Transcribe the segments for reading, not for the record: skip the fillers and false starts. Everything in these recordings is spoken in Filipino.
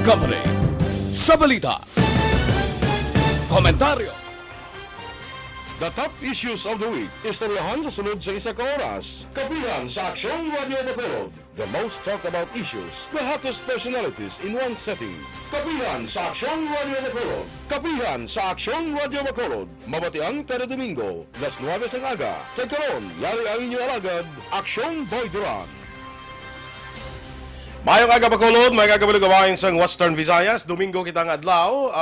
Company. Sa balita, komentaryo. The top issues of the week. Istoryahan sa sunod sa isa ka oras. Kapihan sa Aksyon Radio Bacolod. The most talked about issues. The hottest personalities in one setting. Kapihan sa Aksyon Radio Bacolod. Kapihan sa Aksyon Radio Bacolod. Mabatian kada Domingo. Las 9 sang aga. Kay karon, yari ang inyong alagad, Aksyon Boy Duran. Mayong aga Bacolod, may kagabalog gawain sa Western Visayas. Domingo kitang adlaw.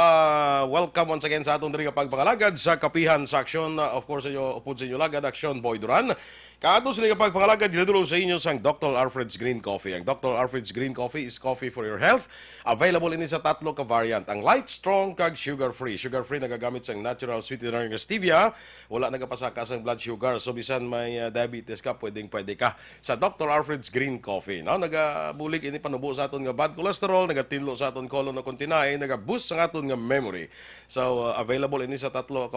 Welcome once again sa atong diri nga pagpangalagad sa Kapihan sa Aksyon. Of course, upod sa inyo lagad, Aksyon Boy Duran. Kaadto sa nga pagpangalagad, ginadulong sa inyo sang Dr. Alfred's Green Coffee. Ang Dr. Alfred's Green Coffee is coffee for your health. Available ini sa tatlo ka variant. Ang light, strong, kag sugar-free. Sugar-free nagagamit sang natural sweetener nga stevia. Wala nagapasaka sang blood sugar. So bisan may diabetes ka, pwede ka sa Dr. Alfred's Green Coffee. No? Nagabulig ini panubo sa aton nga bad cholesterol, nagatinlo sa aton colon na kontinay, nagaboost sa aton nga memory. So available ini sa tatlo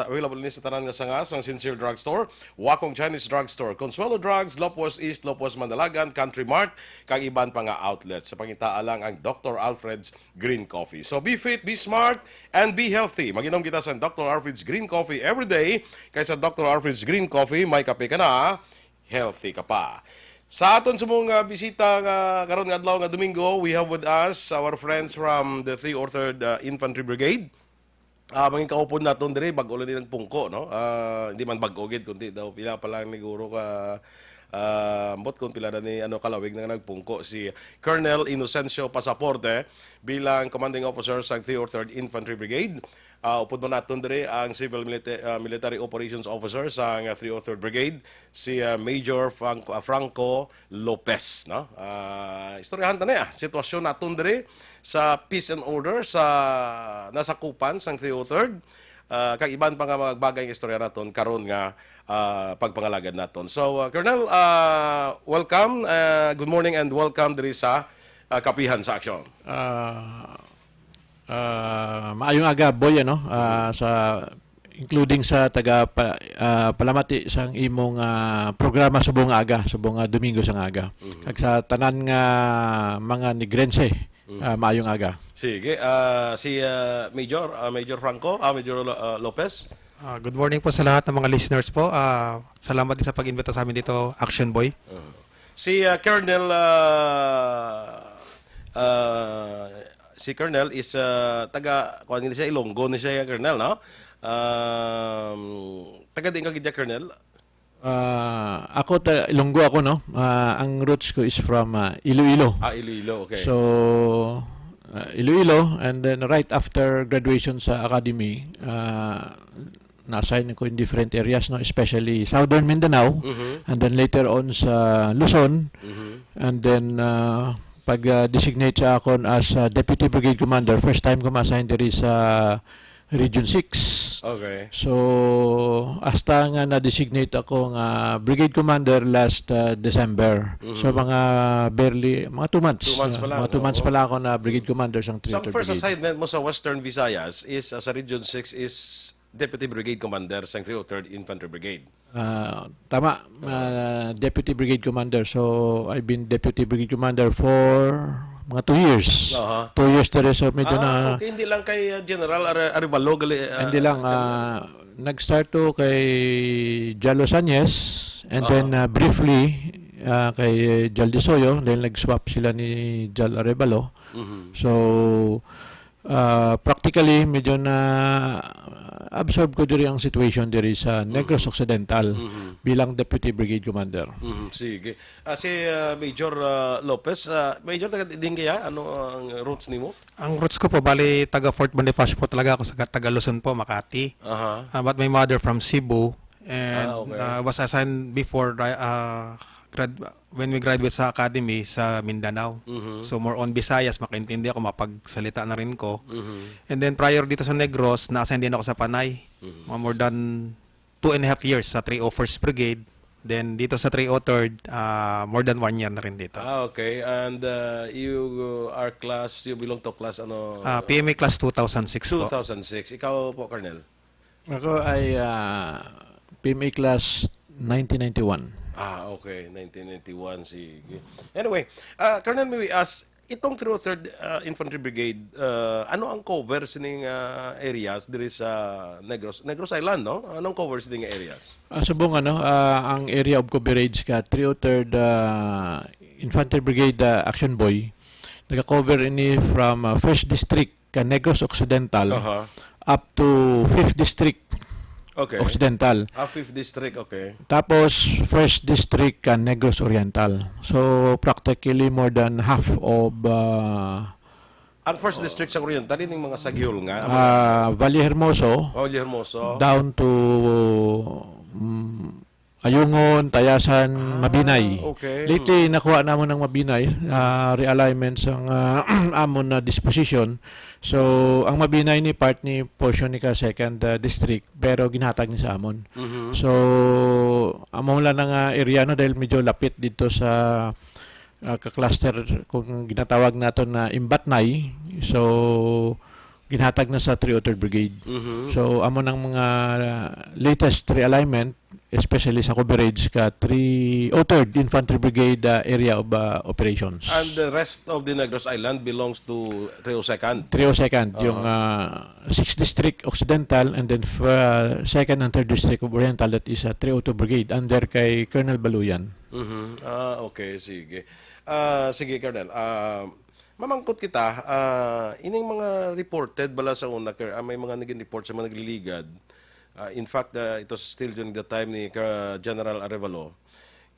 available ini sa tanan nga sangas ang Sincere Drugstore, Wakong Chinese Drugstore, Consuelo Drugs, Lopos East, Lopos Mandalagan, Country Mart, kag iban pa nga outlets. Sa pangitaa lang ang Dr. Alfred's Green Coffee. So be fit, be smart, and be healthy. Maginom kita sa Dr. Alfred's Green Coffee every day. Kaysa Dr. Alfred's Green Coffee, may kape ka na, healthy ka pa. Sa aton sa mga bisita karon nga adlaw nga Domingo, we have with us our friends from the 3 or 3rd Infantry Brigade. Mangin kaupod naton diri bag-o lang nilang pungko, no? Hindi man bag-o gid kundi daw pila pa lang ni guro ka ambot kung pila na ni kalawig na nagpungko si Colonel Inocencio Pasaporte bilang commanding officer sa 3 or 3rd Infantry Brigade. Upod mo natin diri ang Civil Military Operations Officer sa 3 or 3rd Brigade, si Major Franco Lopez. No? Istoryahan ta na sitwasyon natin diri sa peace and order sa nasakupan sa 3 or 3rd. Kag iban pa nga magbagay nga istorya naton karon nga pagpangalagad naton. So, Colonel, welcome. Good morning and welcome diri sa Kapihan sa Aksyon. Maayong aga boy sa including sa palamati sang imong programa subong aga subong Domingo sang aga. Kag sa tanan nga mga nigrense maayong aga. Sige, si Major Franco, Major Lopez. Good morning po sa lahat ng mga listeners po. Salamat din sa pag-imbita sa amin dito, Action Boy. Si Colonel si Colonel is taga kuan ni siya Ilonggo ni siya Colonel, no? Taga din ka gid Colonel. Ako Ilonggo ako, no. Ang roots ko is from Iloilo. Iloilo, okay. So Iloilo, and then right after graduation sa academy, na-assign ko in different areas, no, especially Southern Mindanao, and then later on sa Luzon, and then pag-designate sa akon as Deputy Brigade Commander. First time ko ma-assign diri sa Region 6. Okay. So, hasta nga na-designate ako nga Brigade Commander last December. So, mga barely, mga 2 months. 2 months pa lang. Mga 2 months pa lang ako na Brigade Commander sa 3rd So, Brigade. first assignment mo sa Western Visayas is sa Region 6 is Deputy Brigade Commander sa 3 or 3rd Infantry Brigade. Tama, Deputy Brigade Commander. So, I've been Deputy Brigade Commander for mga 2 years. 2 years na rin. So, medyo na... Okay, hindi lang kay General Arevalo. Hindi lang. Nag-start to kay Jalo Sanyes, and then briefly kay Jal Disoyo. Then nag-swap sila ni Jal Arevalo. So, practically, medyo na absorb ko diri ang situation diri sa Negros Occidental bilang Deputy Brigade Commander. Sige. Si Major Lopez, Major, din kaya? Ano ang roots nimo? Ang roots ko po, bali, taga Fort Bonifacio po talaga ako, sa taga Luzon po, Makati. But my mother from Cebu, and was assigned before when we graduate sa academy sa Mindanao. So more on Visayas, makaintindi ako, mapagsalita na rin ko. And then prior dito sa Negros, na-assign din ako sa Panay. More than 2.5 years sa 301st Brigade. Then dito sa 303rd, more than 1 year na rin dito. Okay. And you belong to class ano? PMA class 2006 po. 2006. Ikaw po, Colonel? Ako ay PMA class 1991. Okay. 1991. Sige. Anyway, Colonel, may we ask, itong 303rd Infantry Brigade, ano ang cover sining areas diri sa Negros Island, no? Anong cover sining areas? Subong ang area of coverage ka 303rd Infantry Brigade Action Boy naka-cover ini from 1st District ka Negros Occidental up to 5th District Okay. Occidental. 5th District, okay. Tapos 1st District ka Negros Oriental. So practically more than half of Ang 1st District sa Oriental, yung mga Sagyol nga. Valle Hermoso Hermoso. down to Ayungon, Tayasan, Mabinay. Okay. Lately, nakuha naman ng Mabinay, realignment sa amon na disposition. So, ang Mabinay ni part ni portion ni ka 2nd District, pero ginhatag ni sa amon. So, amon lang ng area no, dahil medyo lapit dito sa ka-cluster kung ginatawag nato na Imbatnay. So, ginhatag na sa 303rd Brigade. So, amon ng mga latest realignment, especially sa coverage ka 303rd Infantry Brigade area of operations. And the rest of the Negros Island belongs to 302nd. 302nd, yung 6th District Occidental and then 2nd and 3rd District of Oriental, that is 302 Brigade under kay Colonel Baluyan. Okay, sige. Sige, Colonel. Mamangkot kita, ining mga reported bala sa una, may mga naging report sa mga nagliligad. In fact, it was still during the time ni General Arevalo,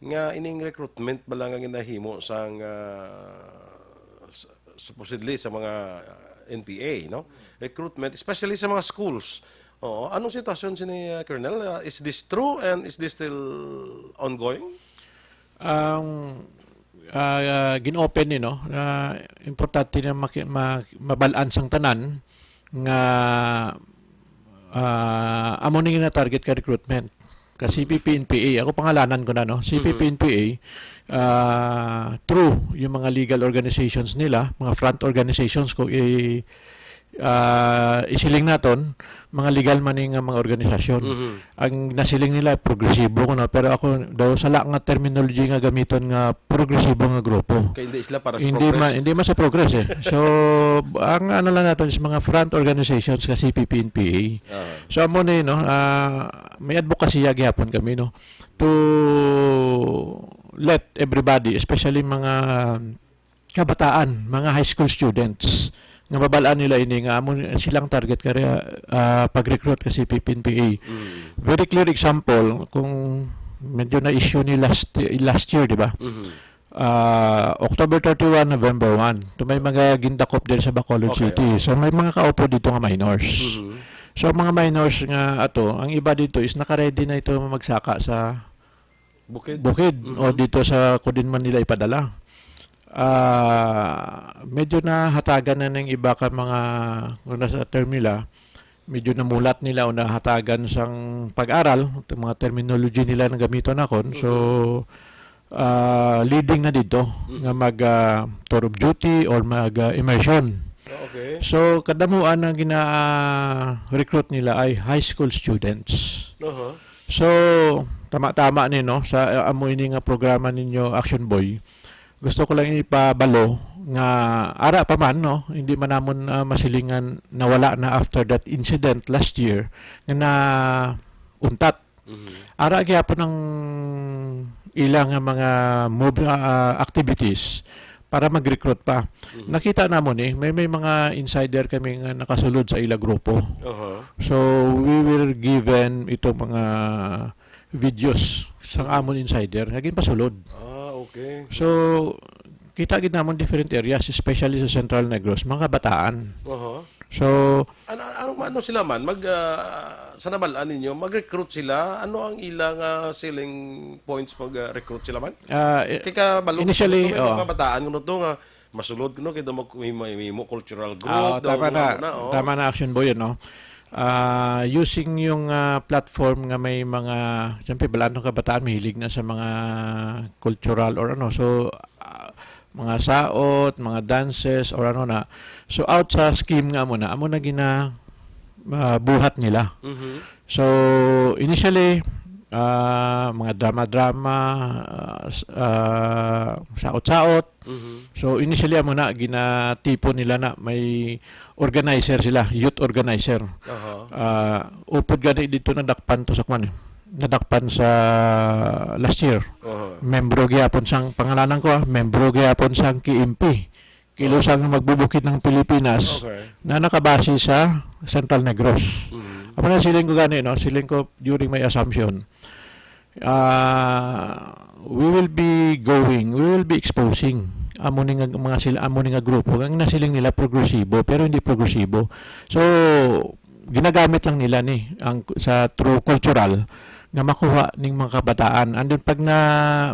nga ining recruitment bala nga ginahimo sang supposedly sa mga NPA, no? Recruitment, especially sa mga schools. Oo, anong sitwasyon sini Colonel? Is this true and is this still ongoing? Gin-open ni no, importante na mabalaan sang tanan nga amo ning na target ka recruitment ka CPP NPA. Ako pangalanan ko na no, CPP NPA, true yung mga legal organizations nila, mga front organizations ko isiling naton mga legal maning mga organisasyon. Ang nasiling nila progresibo ko na, pero ako daw sala nga terminology nga gamiton nga progresibo nga grupo. Kaya hindi sila para sa Hindi progress. hindi man sa progress eh. So ang ano lang natin is mga front organizations ka CPP NPA. So amo ni no, may advocacy gyapon kami no to let everybody, especially mga kabataan, mga high school students, nga babalaan nila ini nga amo silang target kaya pag-recruit kasi PNPA. Very clear example kung medyo na issue ni last year, di ba? October 31, November 1. To may mga gindakop din sa Bacolod City. So may mga kaupo dito nga minors. So mga minors nga ato, ang iba dito is naka-ready na ito magsaka sa Bukid o dito sa kudin man nila ipadala. Medyo na hatagan na ng iba ka mga una sa term nila, medyo namulat nila o nahatagan sang pag-aral, mga terminology nila na gamiton akon. So leading na dito nga mag tour of duty or mag immersion. Okay. So kadamuan ang gina-recruit nila ay high school students. So tama-tama ni no sa amo ini nga programa ninyo Action Boy. Gusto ko lang ipabalo nga ara pa man no, hindi man namon masilingan nawala na after that incident last year nga na untat. Ara gyapon ng ilang mga activities para mag-recruit pa. Nakita namon may mga insider kami nga nakasulod sa ila grupo. So we were given ito mga videos sa amon insider naging pasulod. Okay. So, kita gid namon different areas, especially sa Central Negros, mga bataan. So, ano sila man sa nabalaan ninyo, mag-recruit sila? Ano ang ilang selling points mag-recruit sila man? Kaya balong initially, mga bataan kuno to nga masulod kuno kita mo cultural group tama na Action Boy no. Using yung platform nga may mga siyempre balaan ng kabataan mahilig na sa mga cultural or ano, so mga saot, mga dances or ano na, so out sa scheme nga amo na gina buhat nila. So initially mga drama-drama, saot-saot. So initially amo na ginatipo nila na may organizer sila, youth organizer. Upod gani dito nadakpan to sa kwan. Nadakpan sa last year. Membro gyapon sang pangalanan ko, membro gyapon sang KMP. Kilusang magbubukid ng Pilipinas na nakabase sa Central Negros. Ako na siling ko gani, no? Siling ko during my assumption. We will be exposing amuning mga sila amuning nga grupo ang nasiling nila progresibo pero hindi progresibo. So ginagamit lang nila ni ang sa true cultural nga makuha ning mga kabataan. And then pag na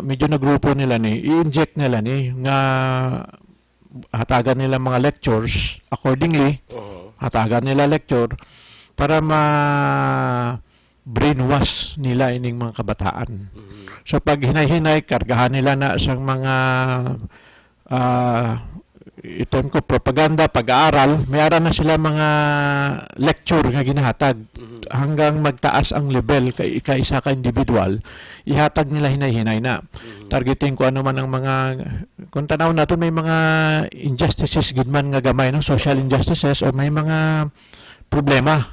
medyo na grupo nila ni i-inject nila ni nga hatagan nila mga lectures accordingly. Hatagan nila lecture para brainwash nila ining mga kabataan. So pag hinay-hinay, kargahan nila na sa mga item ko propaganda, pag-aaral, mayroon na sila mga lecture nga ginahatag hanggang magtaas ang level kay isa ka individual, ihatag nila hinay-hinay na. Targeting ko ano man ang mga kung tanaw natin may mga injustices gidman nga gamay, no? Social injustices o may mga problema.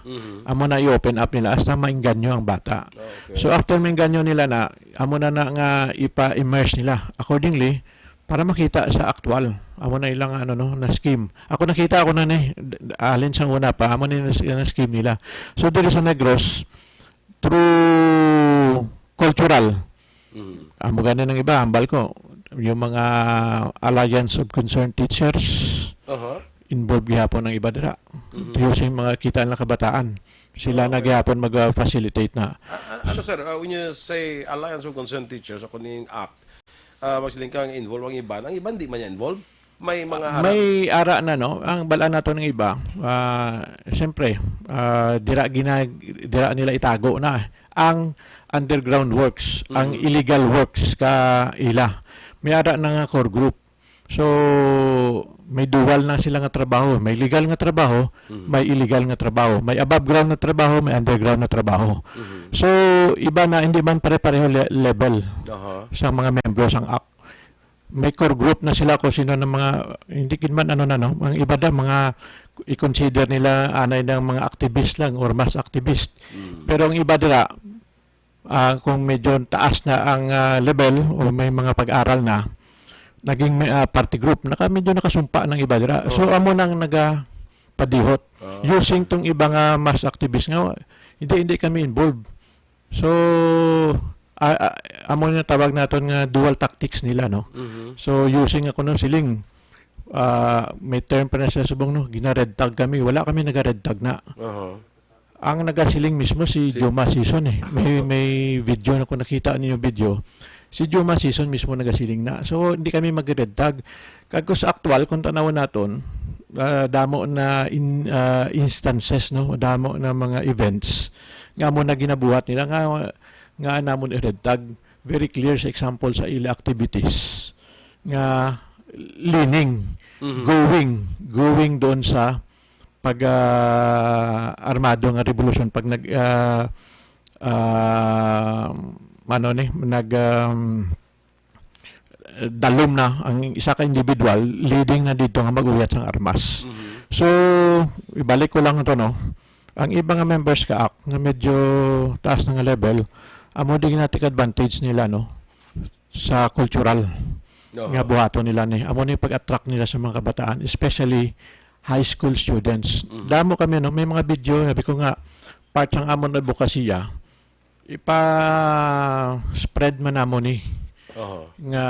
Amo na i-open up nila hasta mainganyo ang bata. So after mainganyo nila na, amo na nga ipa-immerse nila accordingly para makita sa actual. Amo na ilang na scheme. Ako nakita ako na ni alin sang una pa amo na scheme nila. So dito sa Negros through cultural. Amo ganin ng iba, ambal ko yung mga Alliance of Concerned Teachers. Involved gihapon ng iba dira. Using mga kita ng kabataan. Sila na gihapon mag-facilitate na. Ano sir, when you say Alliance of Concerned Teachers, ako ning act, magsiling kang involved ang iba. Ang iba hindi man involved. May mga harap. May ara na no. Ang balaan nato ng iba, siyempre, dira nila itago na ang underground works, ang illegal works ka ila. May ara na nga core group. So may dual na sila nga trabaho. May legal nga trabaho, may illegal nga trabaho. May above ground na trabaho, may underground na trabaho. So, iba na, hindi man pare-pareho level sa mga membro sang ACT. May core group na sila kung sino ng mga, hindi man mga iba na, mga i-consider nila anay ng mga activist lang or mass activist. Pero ang iba dira, kung medyo taas na ang level o may mga pag-aral na, naging party group, medyo nakasumpa ng iba dira. So amo nang nagapadihot. Using tong iba nga mass activist nga, hindi kami involved. So amo na tawag naton nga dual tactics nila, no. So using ako ng siling may term pa na sa subong, no, gina-red tag kami. Wala kami naga-red tag na. Ang nagasiling mismo si Joma Season eh. May video na ko nakita niyo video. Si Juma Season mismo nagasiling na. So, hindi kami mag-red tag. Kagko sa actual, kung tanawan natin, damo na instances, no? Damo na mga events nga mo na ginabuhat nila, nga namon i-red tag. Very clear sa example sa ila activities. Nga leaning, going doon sa pag-armado nga revolution, pag dalom na ang isa ka individual leading na dito nga mag-uyat ng armas. So ibalik ko lang ito, no, ang ibang nga members ka ACT nga medyo taas na nga level, amo din na take advantage nila, no, sa cultural nga buhaton nila ni amo ni pag-attract nila sa mga kabataan, especially high school students. Damo kami, no, may mga video, sabi ko nga part ng amon advokasya ipa-spread man namo ni nga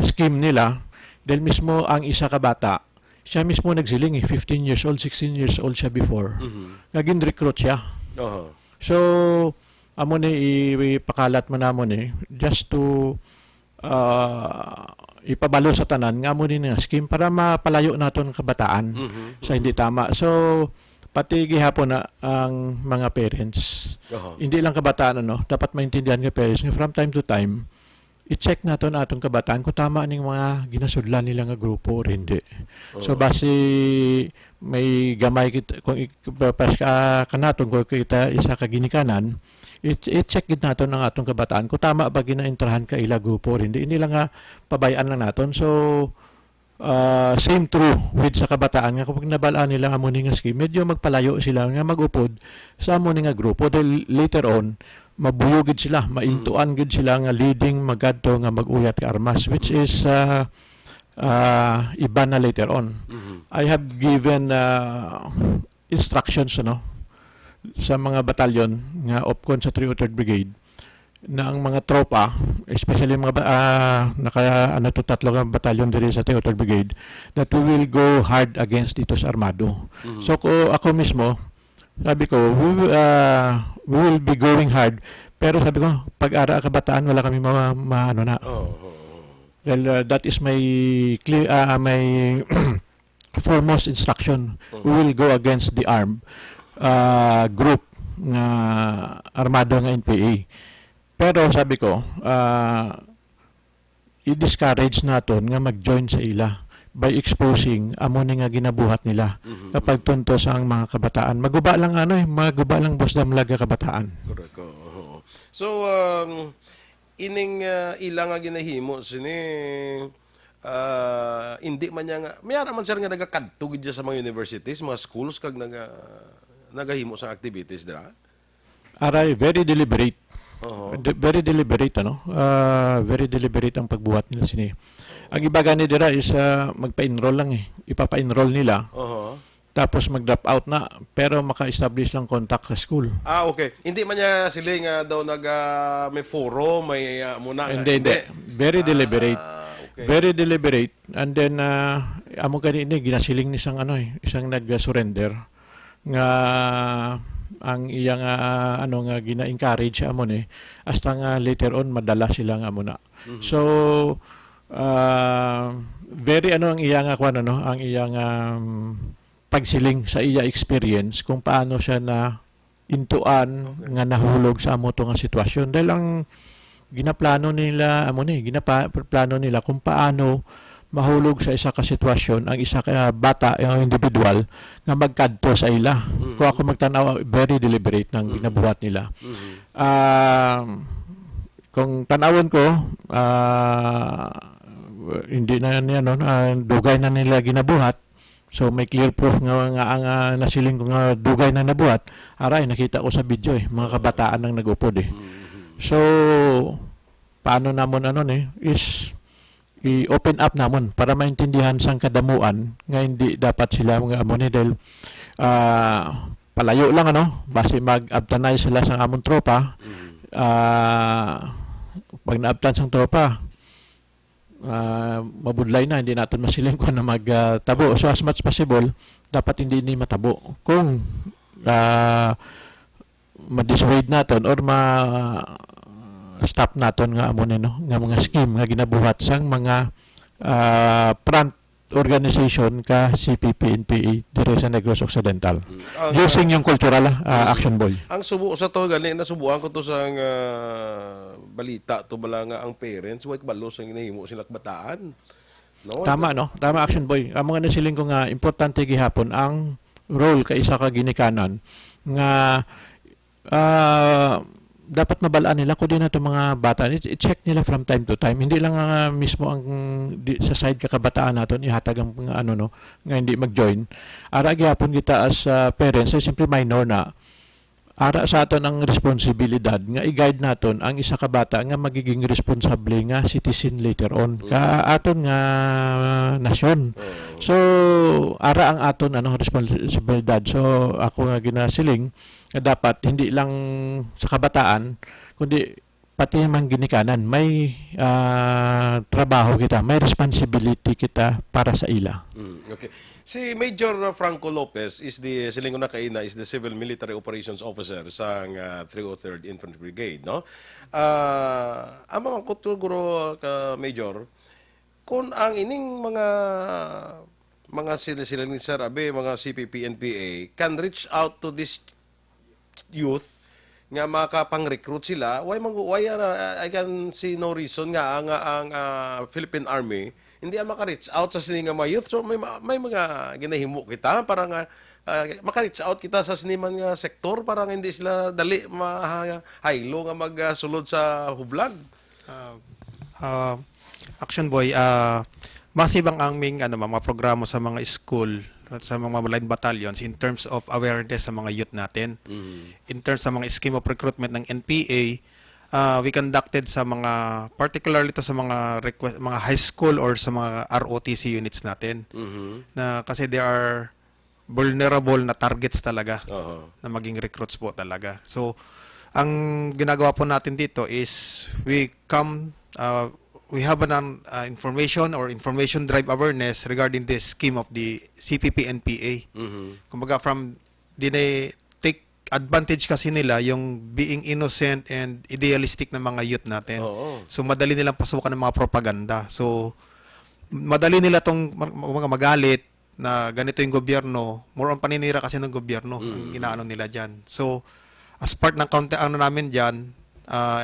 scheme nila dahil mismo ang isa ka bata, siya mismo nagsiling 15 years old, 16 years old siya before. Naging recruit siya. So, amo ni ipakalat man namo ni just to ipabalo sa tanan nga amo ni nga scheme para mapalayo naton kabataan sa hindi tama. So, pati gihapon na ang mga parents. Hindi lang kabataan, dapat maintindihan ng parents nga from time to time i-check nato na atong kabataan kung tama ning mga ginasudlan nila nga grupo or hindi. So base may gamay kita kung pas ka kanaton kung kita isa ka ginikanan, i-check gid nato ng atong kabataan kung tama ba ginaintrahan ka ila grupo or hindi. Hindi lang nga pabayaan lang naton. So same true with sa kabataan nga kapag nabalaan nila amo ni nga scheme, medyo magpalayo sila nga magupod sa amo ni nga grupo dahil later on mabuyog gid sila, maintuan gid sila nga leading magadto nga mag-uyat ka armas, which is iba na later on. I have given instructions sa mga batalyon nga opcon sa 303rd Brigade na ang mga tropa, especially mga tatlong batalyon diri sa 303rd Brigade, that we will go hard against dito sa armado. So ako mismo, sabi ko, we will be going hard, pero sabi ko, pag-ara kabataan, wala kami maano na. Well, that is my clear, my foremost instruction. We will go against the armed group nga armado nga NPA. Pero sabi ko, i-discourage naton nga mag-join sa ila by exposing amo ni nga ginabuhat nila kapag tuntos ang mga kabataan. Maguba lang maguba lang boss damlaga kabataan. Correct. So ining ilang nga ginahimo sini hindi man niya nga may naman sir nga nagakadto gid sa mga universities, mga schools kag nagahimo sa activities dira. Aray, very deliberate. Very deliberate very deliberate ang pagbuhat nila sini. Ang iba gani dira is magpa-enroll lang ipapa-enroll nila. Tapos mag-drop out na pero maka-establish lang contact sa school. Okay. Hindi man niya sila nga daw may foro, may muna. Hindi. Very deliberate. Okay. Very deliberate. And then amo kanini ginasiling ni isang nag-surrender nga ang iyang nga gina-encourage amo ni hasta nga later on madala sila nga muna. So very ang iyang ang iyang pagsiling sa iya experience kung paano siya na intuan nga nahulog sa amo to nga sitwasyon dahil ang ginaplano nila ginaplano nila kung paano mahulog sa isa ka sitwasyon ang isa ka bata ang individual nga magkadto sa ila. Kung ako magtanaw, very deliberate ng ginabuhat nila. Kung tanawon ko hindi na niya dugay na nila ginabuhat. So may clear proof nga ang nasiling ko nga dugay na nabuhat. Aray nakita ko sa video mga kabataan nang nagupod So paano namon is i-open up namon para maintindihan sang kadamuan nga hindi dapat sila mga amo ni dahil palayo lang base mag-abtanay sila sa among tropa. Pag naabtan sang tropa mabudlay na, hindi natin masiling ko na magtabo. So as much possible, dapat hindi matabo. Kung ma-dissuade natin or stop natin nga amo nga mga scheme nga ginabuhat sang mga front organization ka CPP, NPA dire sa Negros Occidental. Using yung cultural action boy. Ang subo sa to gali nasubuan ko to sa balita to bala nga ang parents wait balos ang hinahimo sila bataan. No? Tama Tama action boy. Ang mga nasiling ko nga importante gihapon ang role ka isa ka ginikanan nga dapat mabalaan nila kung din na itong mga bata. I-check nila from time to time. Hindi lang mismo ang sa side kakabataan natin ihatag ang nga nga hindi mag-join. Ara gyapon kita as parents, simply minor na. Ara sa aton ang responsibilidad nga i-guide naton ang isa ka bata nga magiging responsable nga citizen later on ka aton nga nasyon. So ara ang aton responsibilidad. So ako nga ginasiling dapat hindi lang sa kabataan kundi pati man ginikanan may trabaho kita, may responsibility kita para sa ila. Okay. Si Major Franco Lopez is the silingon na kaina is the Civil Military Operations Officer sa 303rd Infantry Brigade, no? Ang mga kutuguro ka Major, kung ang ining mga sila ni Sir Abe, mga CPP, NPA can reach out to this youth nga makapang-recruit sila, I can see no reason nga ang Philippine Army hindi maka-reach out sa sini nga mga youth. So may mga ginahimo kita para nga maka-reach out kita sa siniman nga sektor para nga hindi sila dali mahaylo nga magsulod sa hublag. Action Boy, masibang ang aming mga programa sa mga school at sa mga line battalions in terms of awareness sa mga youth natin. In terms sa mga scheme of recruitment ng NPA, we conducted sa mga, particularly to sa mga high school or sa mga ROTC units natin. Na kasi they are vulnerable na targets talaga na maging recruits po talaga. So, ang ginagawa po natin dito is we have an information or information drive awareness regarding this scheme of the CPP-NPA. Kumbaga take advantage kasi nila yung being innocent and idealistic ng mga youth natin. So madali nilang pasukan ng mga propaganda. So madali nila tong mga magalit na ganito yung gobyerno, more on paninira kasi ng gobyerno ang inaano nila diyan. So as part ng namin diyan,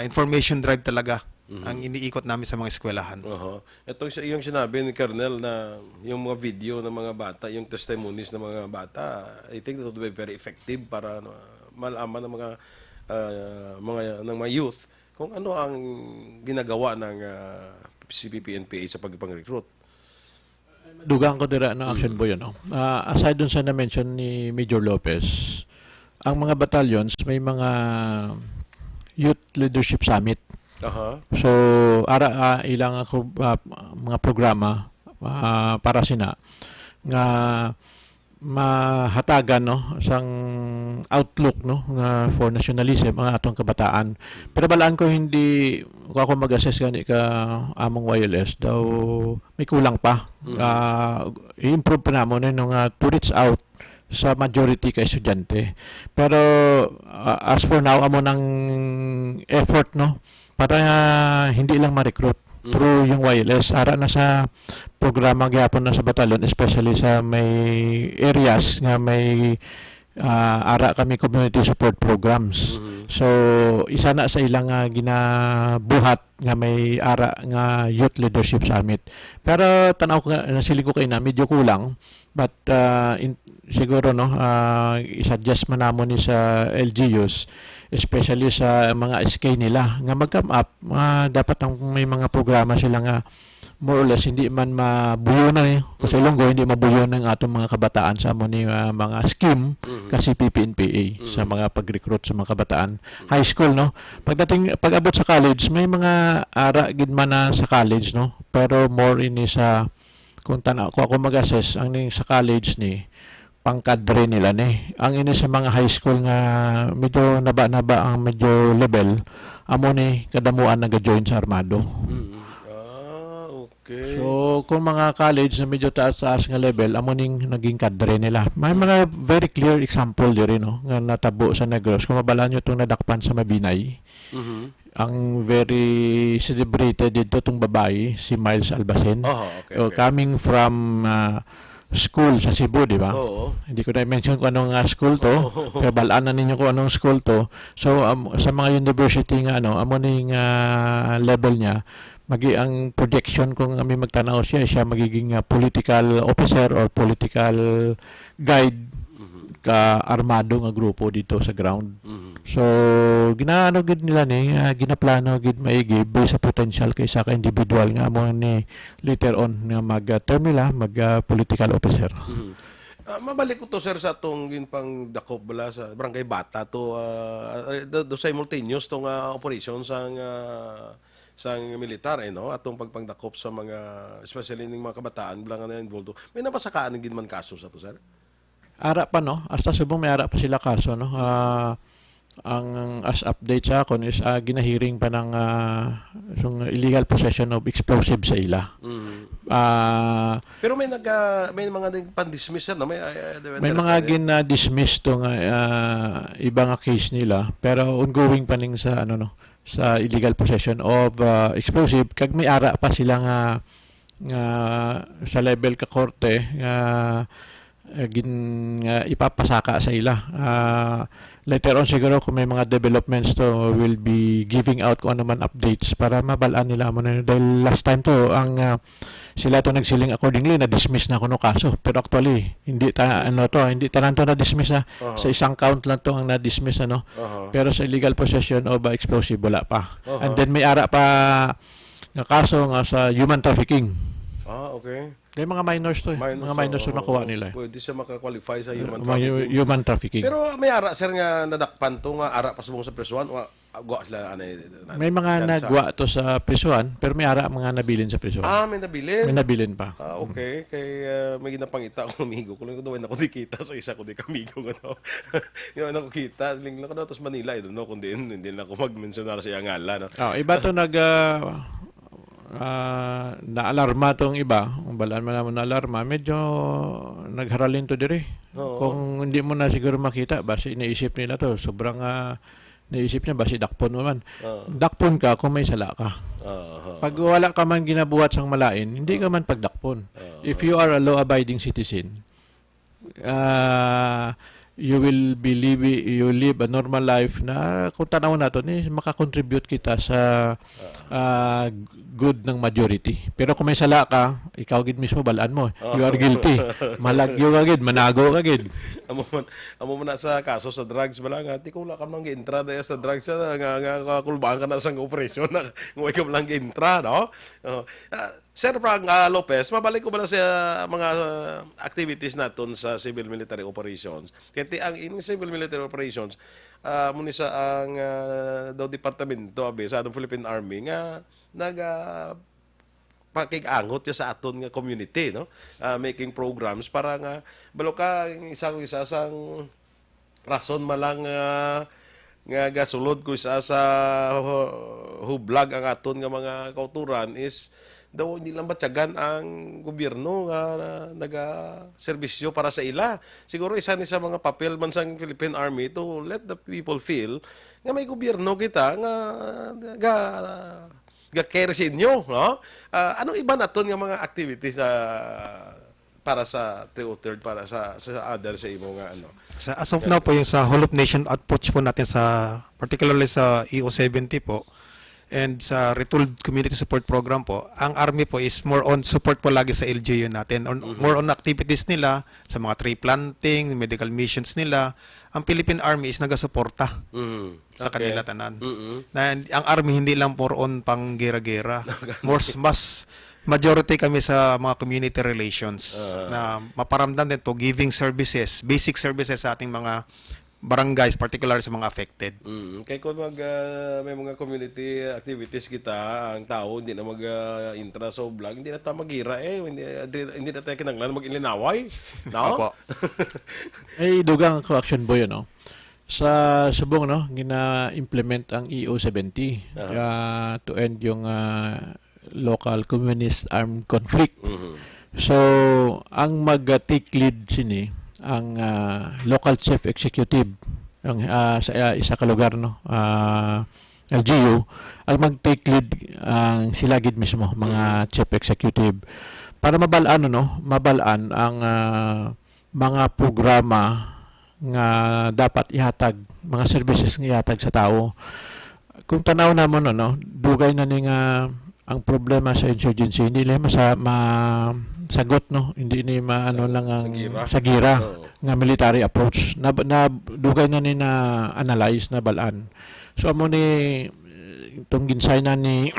information drive talaga ang iniikot namin sa mga eskwelahan. Ito yung sinabi ni Colonel na yung mga video ng mga bata, yung testimonies ng mga bata, I think that would be very effective para malaman ng mga youth kung ano ang ginagawa ng CPP-NPA sa pagpang-recruit. Dugang ko dira na action boy, aside dun sa na-mention ni Major Lopez, ang mga battalions may mga Youth Leadership Summit. So ilang ako mga programa para sina nga mahatagan sang outlook nga for nationalism ang atong kabataan. Pero balaan ko hindi ako mag-assess gani ka among YLS daw may kulang pa. I-improve pa namon to reach out sa majority ka estudyante. Pero as for now amo nang effort para hindi lang ma-recruit through yung YLS. Ara na sa programa gyapon na sa batalyon, especially sa may areas nga may ara kami community support programs. So isa na sa ilang ginabuhat nga may ara nga Youth Leadership Summit. Pero tanaw ko nasiling ko kay na medyo kulang, but siguro i-suggest man namon ni sa LGUs, especially sa mga SK nila nga mag-come up, dapat may mga programa sila nga more or less hindi man mabuyo na kasi Ilonggo hindi mabuyo ng atong mga kabataan sa amon ni mga scheme kasi PPNPA sa mga pag-recruit sa mga kabataan. High school pag-abot sa college may mga ara gid man na sa college pero more ini sa kung ko ako mag-assess ang sa college ni pangkadre nila ang ini sa mga high school nga medyo naba ang medyo level amo ni kadamuan nag-join sa armado. Okay. So kung mga college na medyo taas nga level amo ning naging kadre nila. May mga very clear example diri nga natabo sa Negros. Kung mabalaan nyo itong nadakpan sa Mabinay, ang very celebrated dito itong babae, si Miles Albacen. Coming from school sa Cebu, di ba? Hindi ko na-mention kung anong school to, pero balaan na ninyo kung anong school to. So sa mga university nga amo ning level niya, ang projection kung kami magtanaw siya magiging political officer or political guide ka armado nga grupo dito sa ground. So ginaano gid nila ginaplano gid maigi based sa potential kaysa ka individual nga amo ni later on nga mag-term nila political officer. Mabalik ko to sir sa atong ginpang dakop bala sa Barangay Bata to do simultaneous tong operation sang militar atong pagpangdakop sa mga especially ning mga kabataan bilang na involved. May napasakaan gid man kaso sa to sir? Ara pa hasta subong may ara pa sila kaso ang as update sa akon is ginahiring pa ng illegal possession of explosive sa ila. Pero may mga pan-dismiss may mga gina-dismiss tong iba nga case nila pero ongoing pa ning sa sa illegal possession of explosive kag may ara pa sila nga sa level ka korte ipapasaka sa ila. later on siguro kung may mga developments to, will be giving out kung ano man updates para mabalaan nila mo na. Dahil last time to, sila to nagsiling accordingly, na-dismiss na kuno kaso. Pero actually, hindi tanan to na-dismiss Sa isang count lang to ang na-dismiss, Pero sa illegal possession of explosive, wala pa. And then may ara pa nga kaso nga sa human trafficking. Okay. May mga minors to mga minors to nakuha nila. Pwede siya makakwalify sa human trafficking. Human trafficking. Pero may ara, sir, nga nadakpan to nga ara pasubong sa prisuan. Gwa sila, May mga nagwa to sa prisuan, pero may ara mga nabilin sa prisuan. may nabilin. May nabilin pa. Okay. Kay may ginapangita ako amigo ko. Lang ko ako di kita sa isa ko di kamigo nga yung ako kita. Linglang ko na tapos Manila. Kundi hindi na ako mag-mencionar sa iyang ngalan. Iba to na-alarma tong iba. Kung balaan mo naman na-alarma, medyo nagharalin to dire. Kung hindi mo na siguro makita, basi iniisip nila to. Sobrang naisip niya, basi dakpon mo man. Dakpon ka kung may sala ka. Pag wala ka man ginabuhat sang malain, hindi ka man pagdakpon. If you are a law-abiding citizen, you will live a normal life na kung tanaw nato makakontribute kita sa good ng majority. Pero kung may sala ka, ikaw gid mismo balaan mo. You are guilty. Malagyo ka gid, manago ka gid. Amo man na sa kaso sa drugs bala nga ti ko wala ka man gi-entra daya sa drugs nga kulbaan ka na sa operasyon na ngway ka man gi-entra, no? Sir Frank Lopez, mabalik ko ba sa mga activities naton sa civil military operations? Kaya ang in civil military operations, muna sa ang daw departamento sa atong Philippine Army nga pakig-angot sa aton nga community, no? Making programs para nga balo ka isang sang rason malang nga gasulod ko sa hublag ang aton nga mga kauturan is daw hindi lang batyagan ang gobyerno nga naga-serbisyo para sa ila. Siguro isa ni sa mga papel man sang Philippine Army to let the people feel nga may gobyerno kita nga ga-care sa inyo, no? Anong iba naton nga mga activities para sa 303rd, para sa other sa imo nga As of now po, yung sa Whole of Nation output po natin particularly sa EO70 po, and sa Retooled Community Support Program po, ang Army po is more on support po lagi sa LGU natin. More on activities nila, sa mga tree planting, medical missions nila. Ang Philippine Army is nagasuporta sa kanila tanan. Na ang Army hindi lang for on pang gera-gera. Mas majority kami sa mga community relations na maparamdam din to giving services, basic services sa ating mga barangays, particular sa mga affected. Kaya kung may mga community activities kita, ang tao hindi na mag-intra sa vlog, hindi na tayo mag-ira hindi na tayo kinanglan mag-ilinaway. No? Opo. Dugang ko action boy, sa subong, gina-implement ang EO70 to end yung local communist armed conflict. So, ang mag-take lead sini, ang local chief executive sa isa ka lugar, LGU, ang mag-take lead ang sila gid mismo, mga chief executive, para mabalaan ang mga programa nga dapat ihatag, mga services nga ihatag sa tao. Kung tanaw namon dugay na ni nga ang problema sa insurgency, hindi lang sagot, hindi ni lang ang sa gira nga military approach na dugay na ni na analyze na balaan. So amo ni itong ginsay na ni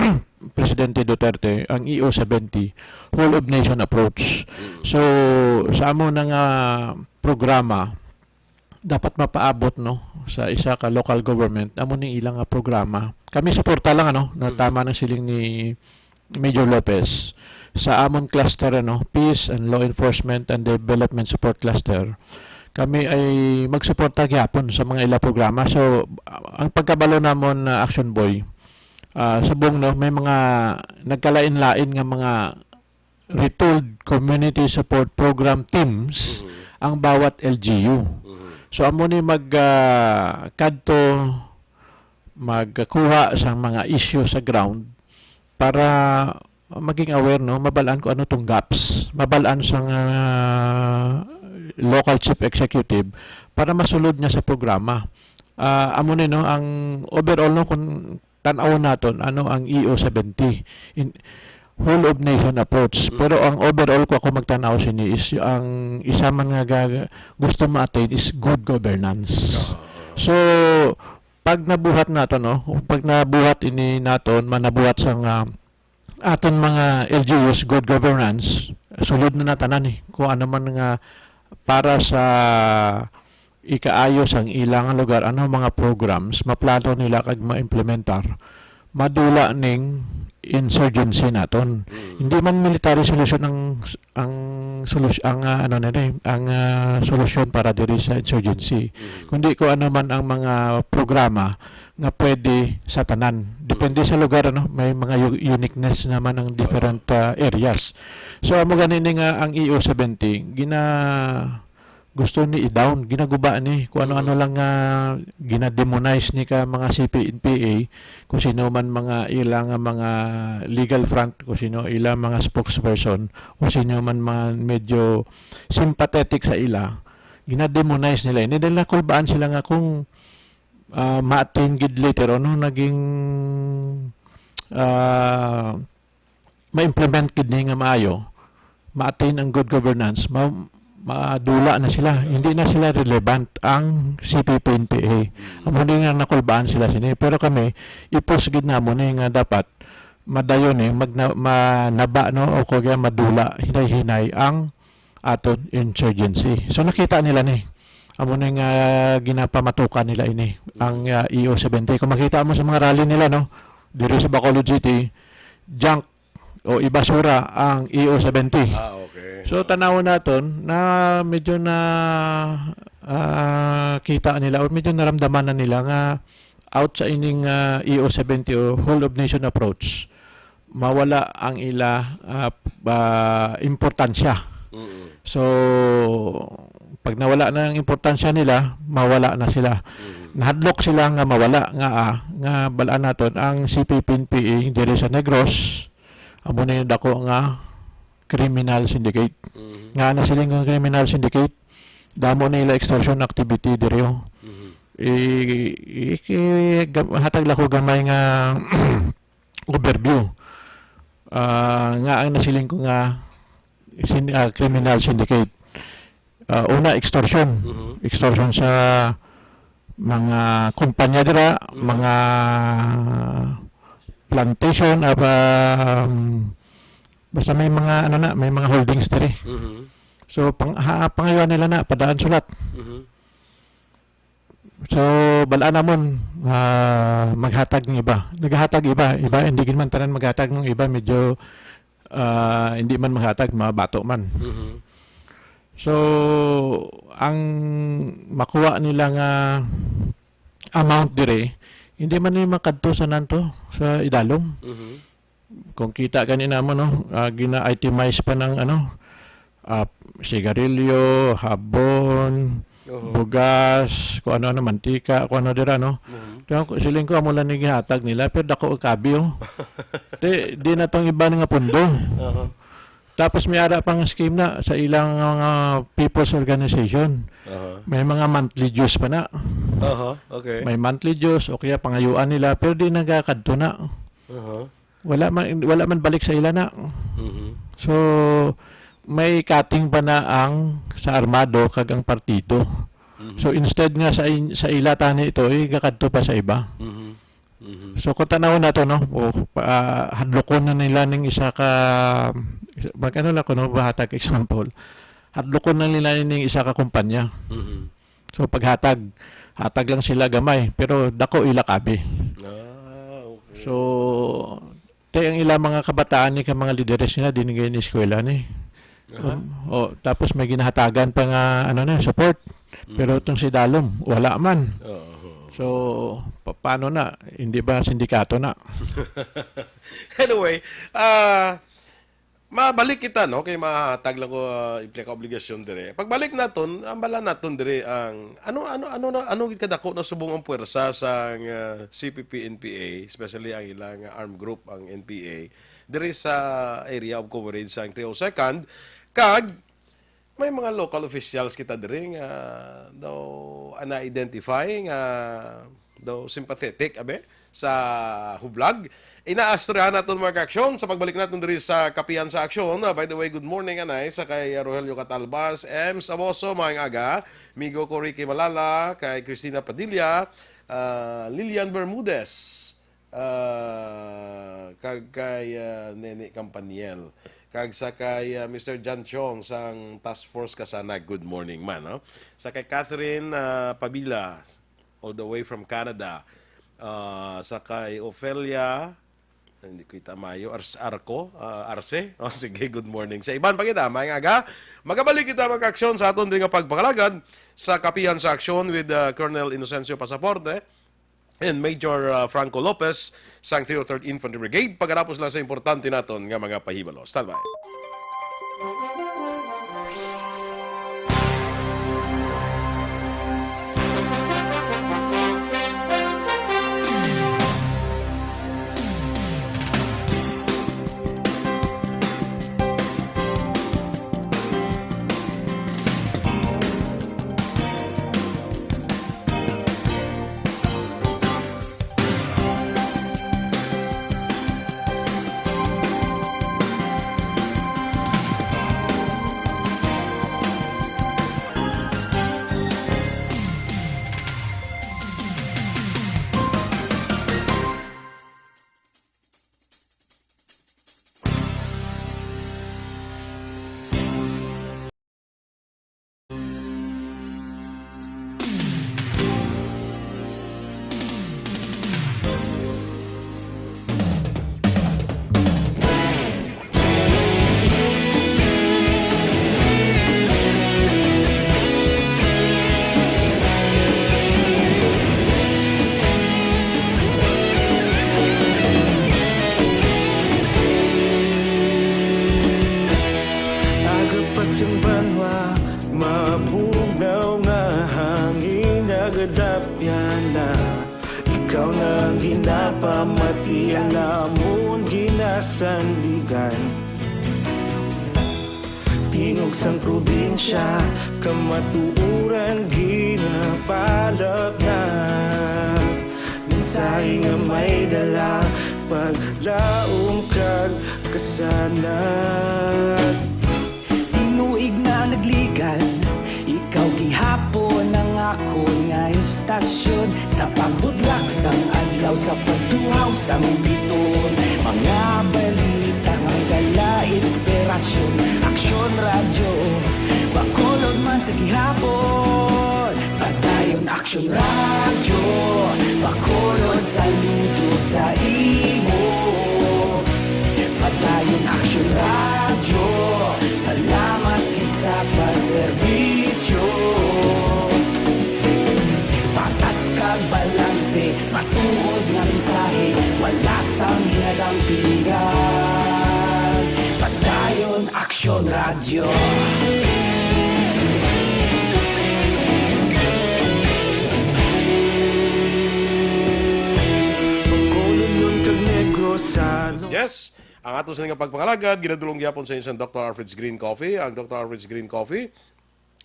Presidente Duterte ang EO70 whole of nation approach. So sa amo na nga programa dapat mapaabot sa isa ka local government amo ni ilang programa. Kami suporta lang na tama ng siling ni Major Lopez sa amon cluster Peace and Law Enforcement and Development Support Cluster. Kami ay magsuporta gyapon sa mga ila programa. So ang pagkabalo namon na Action Boy sa buong may mga nagkalain-lain nga mga retooled community support program teams ang bawat LGU. So amo ni kadto magkuha sa mga issue sa ground para maging aware mabalaan ko ano tong gaps, mabalaan sa local chief executive para masulod niya sa programa. amo ni no ang overall no kung tan-aw naton ano ang EO70 in whole of nation approach. Pero ang overall ko ako magtanaw sini is ang isa man nga gusto ma-attain is good governance. So pag nabuhat nato no, pag nabuhat ini naton manabuhat sa aton mga LGUs good governance, sulod na natanan kung ano man nga para sa ikaayos ang ilang lugar ano mga programs maplato nila kag ma-implementar madula ning insurgency naton. Hindi man military solution ang solusyon ang solusyon para diri sa insurgency. Kundi ko ano man ang mga programa nga pwede sa tanan. Depende sa lugar ano, may mga uniqueness naman ang different areas. So amo ganini nga ang EO70 gusto ni i-down, ginaguba ni kung ano-ano lang ginademonize ni ka mga CPNPA, kung sino man mga ilang mga legal front, kung sino ilang mga spokesperson, kung sino man mga medyo sympathetic sa ila, ginademonize nila. Hindi nila kulbaan sila nga kung ma-attain gid later ano, naging ma-implement gid ni nga maayo, ma-attain ang good governance, madula na sila. Hindi na sila relevant ang CPP-NPA. Amo nga nakulbaan sila sini. Pero kami, ipusgid na mo nga dapat madayon manaba no o kaya madula hinay-hinay ang aton insurgency. So nakita nila ni. Amo nga ginapamatukan nila ini ang EO70. Kung makita mo sa mga rally nila no, diri sa Bacolod City, junk o ibasura ang EO70. Okay. So tanaw naton na medyo na kita nila o medyo naramdaman na nila nga out sa ining EO70 o whole of nation approach mawala ang ila importansya. So pag nawala na ang importansya nila, mawala na sila. Nahadlok sila nga mawala nga balaan naton ang CPP-NPA diri sa Negros amo na yung dako nga criminal syndicate. Nga na sila nga criminal syndicate, damo na ila extortion activity diri. Hatag lako gamay nga overview. Nga ang nasiling ko nga criminal syndicate. Una, extortion. Extortion sa mga kumpanya dira, mga plantation, basta may mga may mga holdings diri. So pangayon nila na padaan sulat. So balaan namon maghatag ng iba. Naghatag iba hindi man tanan maghatag ng iba, medyo hindi man maghatag mabato man. So ang makuha nila nga amount dire hindi man ni makadto sa nanto sa idalom. Kung kita kanina mo no, gina-itemize pa ng sigarilyo, habon, bugas, kung ano mantika, kung ano dira no. Siling ko amo lang ni gihatag nila pero dako og kabyo. di na tong iba nga pundo. Tapos may ara pang scheme na sa ilang mga people's organization. May mga monthly dues pa na. Okay. May monthly dues o kaya pangayuan nila pero di nagakadto na. Wala man balik sa ila na. So may cutting pa na ang sa armado kag ang partido. So instead nga sa ila tani ito gakadto pa sa iba. So kung tanaw na to no, hadlokon na nila ning isa ka magano la kuno bahatag example. Hadlokon na nila ning isa ka kumpanya. So paghatag lang sila gamay pero dako ila kabi. Okay. So ang ilang mga kabataan ni ka mga lideres nila dinigay ni eskwela ni. Tapos may ginahatagan pa nga support. Pero itong si Dalom wala man. So paano na? Hindi ba sindikato na? Anyway, mabalik kita no kay mahatag lang ko implika obligasyon dire. Pagbalik naton, ambala naton dire ang ano kadako na subong ang puwersa sa CPP-NPA, especially ang ilang armed group ang NPA dire sa area of coverage sa 302nd kag may mga local officials kita diri nga daw na-identify nga daw sympathetic abe sa hublag. Inaastoryahan naton mga aksyon sa pagbalik natin diri sa Kapihan sa Aksyon. By the way, good morning anay sa kay Rogelio Catalbas, M. Saboso, maayong aga, Migo ko Ricky Malala, kay Cristina Padilla, Lilian Bermudez, kag kay Nene Campaniel, kag sa kay Mr. John Chong sang Task Force Kasanag, good morning man. No? Sa kay Catherine Pabila, all the way from Canada, sa kay Ophelia, hindi ko itamayo, Arce. Oh, sige, good morning. Sa iban pa kita, maayong aga. Magabalik kita mag-aksyon sa aton din nga pagpakalagad sa Kapihan sa Aksyon with Colonel Inocencio Pasaporte and Major Franco Lopez sang 303rd Infantry Brigade. Pagkatapos lang sa importante naton nga mga pahibalo. Stand by. Simbanwa, mabugaw nga hangin nagadapyan na ikaw nang ginapamatian namon ginasandigan. Tingog sang probinsya, kamatuuran ginapalap na mensahe nga may dala, paglaom kag kasanat. Tinuig na nagligan, ikaw gihapon ang ako nga istasyon. Sa pagbudlak sang adlaw, sa pagtuhaw sang biton, mga balita ang dala inspirasyon. Aksyon radyo, bakolod man sa gihapon. Padayon aksyon radyo, bakolod saludo sa imo. Padayon aksyon radyo, salamat kisa pagserbisyo. Patas kag balanse, matuod nga mensahe, wala sang ginadampingan. Padayon aksyon radyo. Pagkolon yun kag negros sa Yes. Ang ato sa nga pagpangalagad, ginadulong gyapon sa inyo Dr. Alfred's Green Coffee. Ang Dr. Alfred's Green Coffee,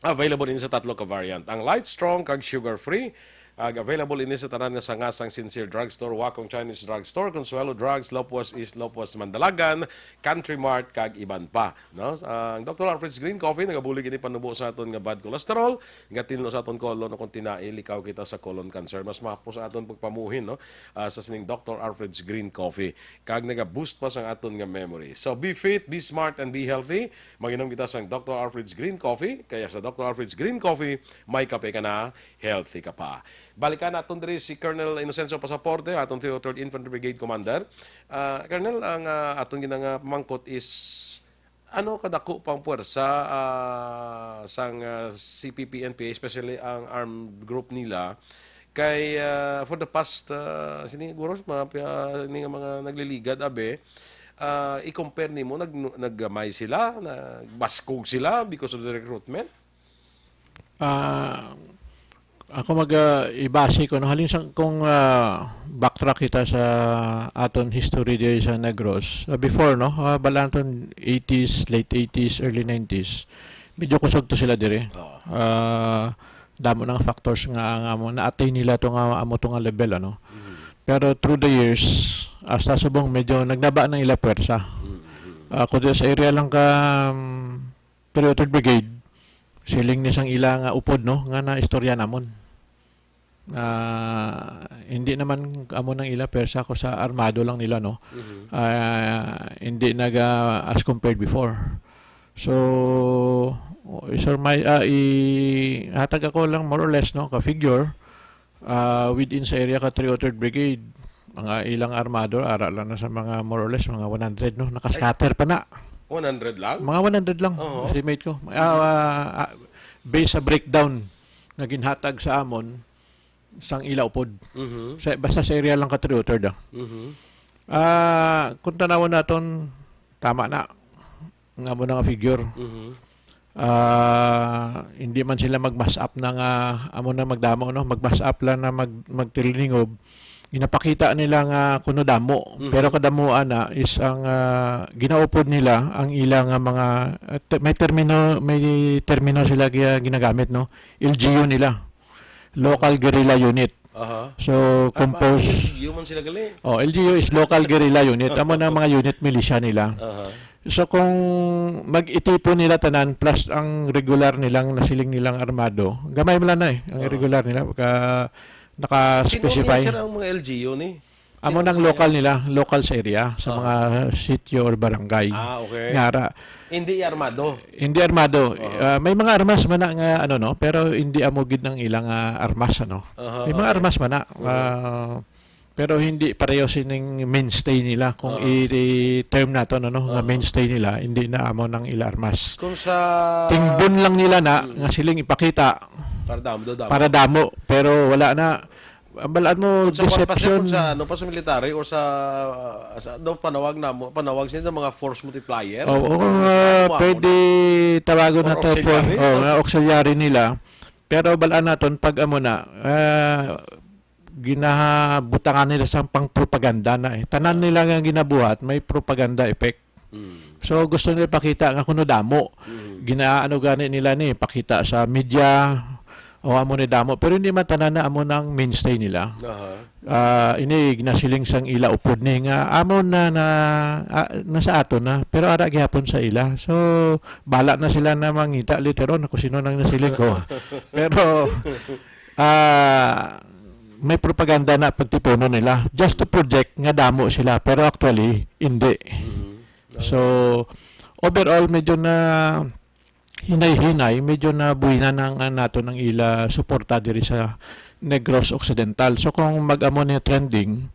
available din sa tatlo ka variant. Ang light, strong, kag sugar-free. Available ini sa tanan nga sangasang Sincere Drugstore, Wakong Chinese Drugstore, Consuelo Drugs, Lopwas East, Lopwas Mandalagan, Country Mart, kag iban pa. No? Ang Dr. Alfred's Green Coffee, nagabulig ini panubo sa aton nga bad cholesterol, nga tinlo sa aton kolon, kung tinail, ikaw kita sa colon cancer. Mas mapo sa aton pagpamuhin, no? Sa sining Dr. Alfred's Green Coffee. Kag nagaboost pa sa aton nga memory. So be fit, be smart, and be healthy. Maginom kita sa Dr. Alfred's Green Coffee. Kaya sa Dr. Alfred's Green Coffee, may kape ka na, healthy ka pa. Balikan natin diri si Colonel Inocencio Pasaporte, atong 303rd Infantry Brigade Commander. Colonel, ang atong ginang pamangkot is ano kadako pang puwersa sang CPP-NPA, especially ang armed group nila, kay for the past siguro mga nagliligad abe, i-compare nimo naggamay sila, nagbaskog sila because of the recruitment? Ako ibase ko no halin sang kung backtrack kita sa aton history di sa Negros before no balanton 80s, late 80s, early 90s medyo kusog to sila dire. Damo ng factors nga amo na-attain nila to nga amo to nga level ano. Pero through the years hasta subong medyo nagnaba ng ila puwersa. Kundi sa area lang ka 3rd Brigade siling ni sang ila nga upod no nga na istorya namon. Hindi naman amo ng ila persa ko sa armado lang nila no. Hindi naga as compared before. So sir may hatag ako lang more or less no ka figure within sa area ka 303rd Brigade mga ilang armado ara lang na sa mga more or less mga 100 no nakascatter pa na 100 lang? mga 100 lang estimate ko based sa breakdown na ginhatag sa amon sang ila upod basta sa area lang ka 303rd kung tanawon naton tama na nga mo na nga figure hindi man sila mag-mass up na nga amo na magdamo no mag-mass up lang na magtilingob ginapakita nila nga kuno damo pero kadamuan na is ang ginaupod nila ang ilang mga may termino sila ginagamit no LGU nila local guerrilla unit so composed LGU man sila gali LGU is local guerrilla unit amo na mga unit militia nila so kung mag-itipon nila tanan plus ang regular nilang nasiling nilang armado, gamay mo lang na ang regular nila naka-specify. Sino ang mga LGU ni? Amo ng local nila, local sa area, sa mga sitio or barangay. Okay. Ngara. Hindi armado. Hindi armado. May mga armas man nga ano no, pero hindi amogid ng ilang armas ano. May mga armas man na. Pero hindi pareho sining mainstay nila kung i-term nato no nga mainstay nila hindi na amo ng ila armas. Kung sa tingbon lang nila na nga siling ipakita para damo pero wala na balaan mo deception sa ano pa sa military or sa panawag sila ng mga force multiplier. Pwede tawagon na to for auxiliary nila pero balaan naton pag amo na ginabutangan nila sa pang-propaganda na tanan nila nga ginabuhat may propaganda effect so gusto nila pakita nga kuno damo ginaano gani nila ni pakita sa media o amo ni damo pero hindi man tanan na amo nang mainstay nila ini ginasiling sang ila upod ni nga amo na nasa ato na pero ara gihapon sa ila so bala na sila na mangita literon ako sino nang nasiling ko pero may propaganda na pagtipuno nila just to project nga damo sila pero actually hindi. So overall medyo na hinay-hinay medyo na buhina ng nato ng ila suporta diri sa Negros Occidental. So kung mag-amo ni trending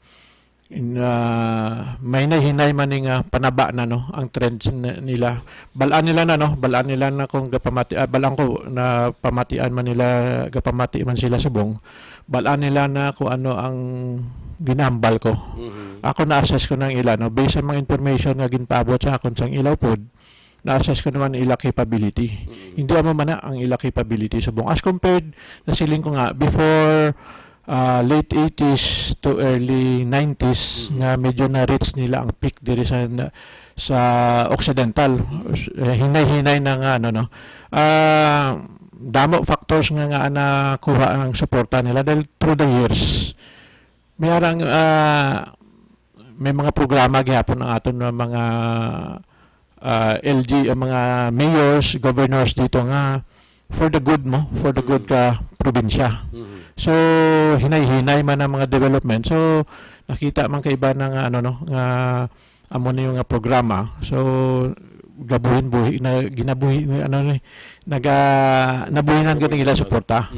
may nahinay man nga panaba na no ang trends nila balaan nila na kung gapamati balang ko na pamatian man nila gapamati man sila subong balaan nila na kung ano ang ginambal ko ako na-assess ko ng ila no based sa mga information nga ginpaabot sa akon sang ilaw pod na-assess ko naman ila capability hindi amo man na ang ila capability subong as compared na siling ko nga before late 80s to early 90s nga medyo na-reach nila ang peak diri sa Occidental. Hinay-hinay na nga ano no. Damo factors nga nakuha ang suporta nila dahil through the years may arang may mga programa gihapon ang aton mga LG ang mga mayors, governors dito nga for the good ka probinsya. So hinay-hinay man ang mga development. So nakita man kaiba ng ano no nga amo na yung programa. So gabuhin-buhi na ginabuhi ano ni nabuhinan gani ila suporta.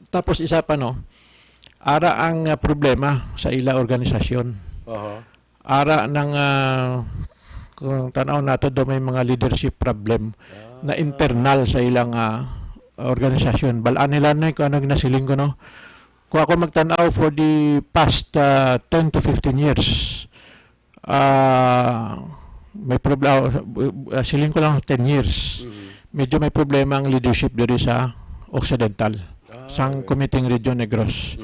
Tapos isa pa no. Ara ang problema sa ila organisasyon. Ara ng kung tanaw nato do may mga leadership problem na internal sa ilang organisasyon. Balaan nila na kung ano ginasiling ko, no? Kung ako magtanaw for the past 10 to 15 years, may problema, siling ko lang 10 years, medyo may problema ang leadership dito sa Occidental, sang Committing Region Negros.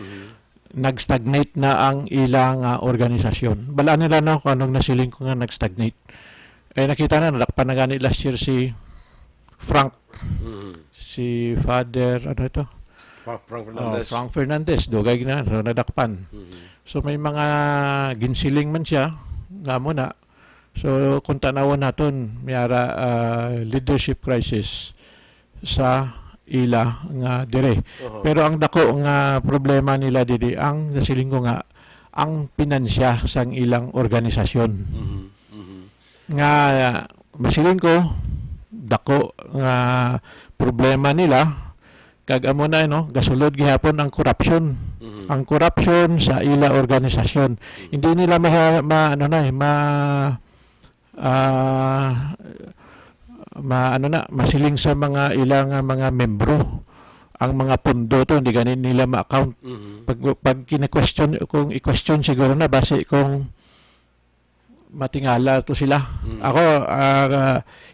Nag-stagnate na ang ilang organisasyon. Balaan nila na kung anong nasiling ko nga nag-stagnate. Nakita na, nadakpan na gani last year si Frank. Si Father, ano ito? Frank Fernandez. Frank Fernandez, dugay na, so nadakpan. So may mga ginsiling man siya, nga muna. So kung tanawon naton, mayara leadership crisis sa ila nga dire. Pero ang dako nga problema nila didi, ang nasiling ko nga, ang pinansya sang ilang organisasyon. Nga masiling ko, dako nga problema nila kag amo na gasulod gihapon ang corruption. Ang corruption sa ila organisasyon. Hindi nila masiling sa mga ilang mga membro ang mga pundo to, hindi ganin nila ma-account. Pag kine-question, kung i-question siguro na base kung matingala to sila. Ako,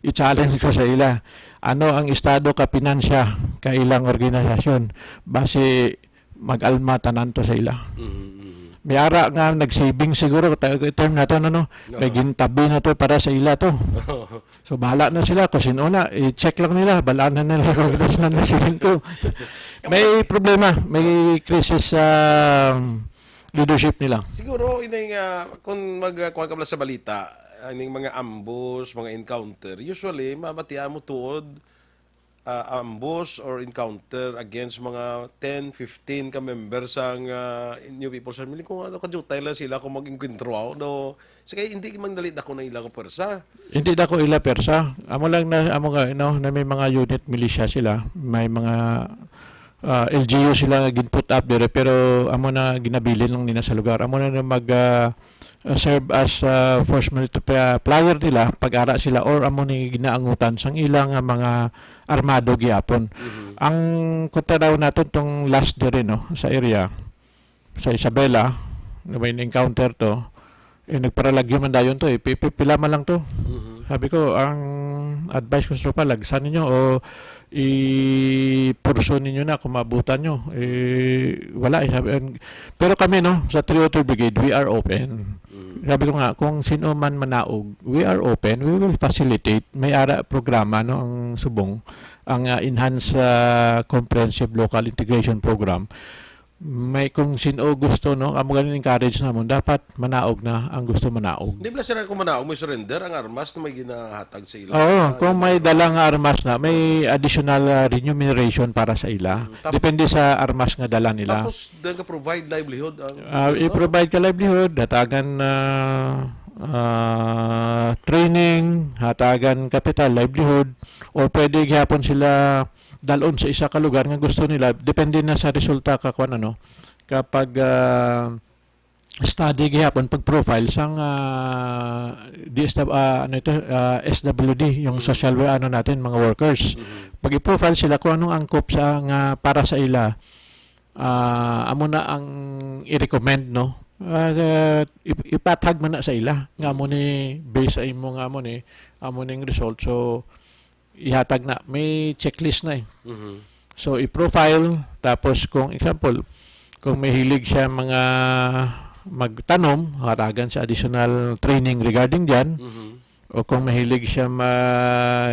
i-challenge ko sa ila. Ano ang estado ka pinansya ka ilang organisasyon? Base mag-alma tanan to sa ila. Mayara nga nag-saving siguro term na to, may gintabi na to para sa ila to. So bahala na sila kung sino na, i-check lang nila, balaan na nila kung na nasilin ko. May problema, may crisis sa leadership nila. Siguro, kung magkuhan ka pala sa balita, ining mga ambush, mga encounter, usually, mabatian mo tuod ambush or encounter against mga 10, 15 ka members ang New People's Army. Kung kajutay lang sila kung mag-encontro no. So, kaya hindi man dalit ako na ilang persa. Hindi na ko ila persa. Amo lang na na may mga unit militia sila, may mga LGU sila gin-put up dire, pero amo na ginabilin lang nila sa lugar. Amo na serve as force multiplier nila pag-ara sila or amo ni ginaangutan sang ilang mga armado gyapon. Ang kunta daw naton tong last dire sa area sa Isabela, may encounter to, nagparalagyo man dayon to, pila man lang to. Sabi ko, ang advice ko sa lagsan ninyo o i-purso ninyo na kung mabutan nyo. Wala. Pero kami, sa 302 Brigade, we are open. Sabi ko nga, kung sino man manaog, we are open. We will facilitate. May ara programa, ang subong, ang Enhanced Comprehensive Local Integration Program. May kung sino gusto, amo ganin encourage namon, dapat manaog na ang gusto manaog. Hindi ba sila kung manaog, may surrender ang armas na may ginahatag sa ila? Oo, kung may dalang armas na, may additional remuneration para sa ila. Depende sa armas nga dala nila. Tapos, ka provide livelihood? I-provide ka livelihood, hatagan training, hatagan capital, livelihood, o pwede gyapon sila dalon sa isa ka lugar nga gusto nila, depende na sa resulta ka kung kapag study gihapon pag profile sang SWD, yung social natin mga workers. Pag i-profile sila kung anong angkop sa para sa ila, amo na ang i-recommend ipatag man na sa ila nga mo ni base sa imo nga mo ni amo ning result, so ihatag na, may checklist na So i-profile, tapos kung example, kung may hilig siya mga magtanom, hatagan sa additional training regarding dyan, o kung mahilig siya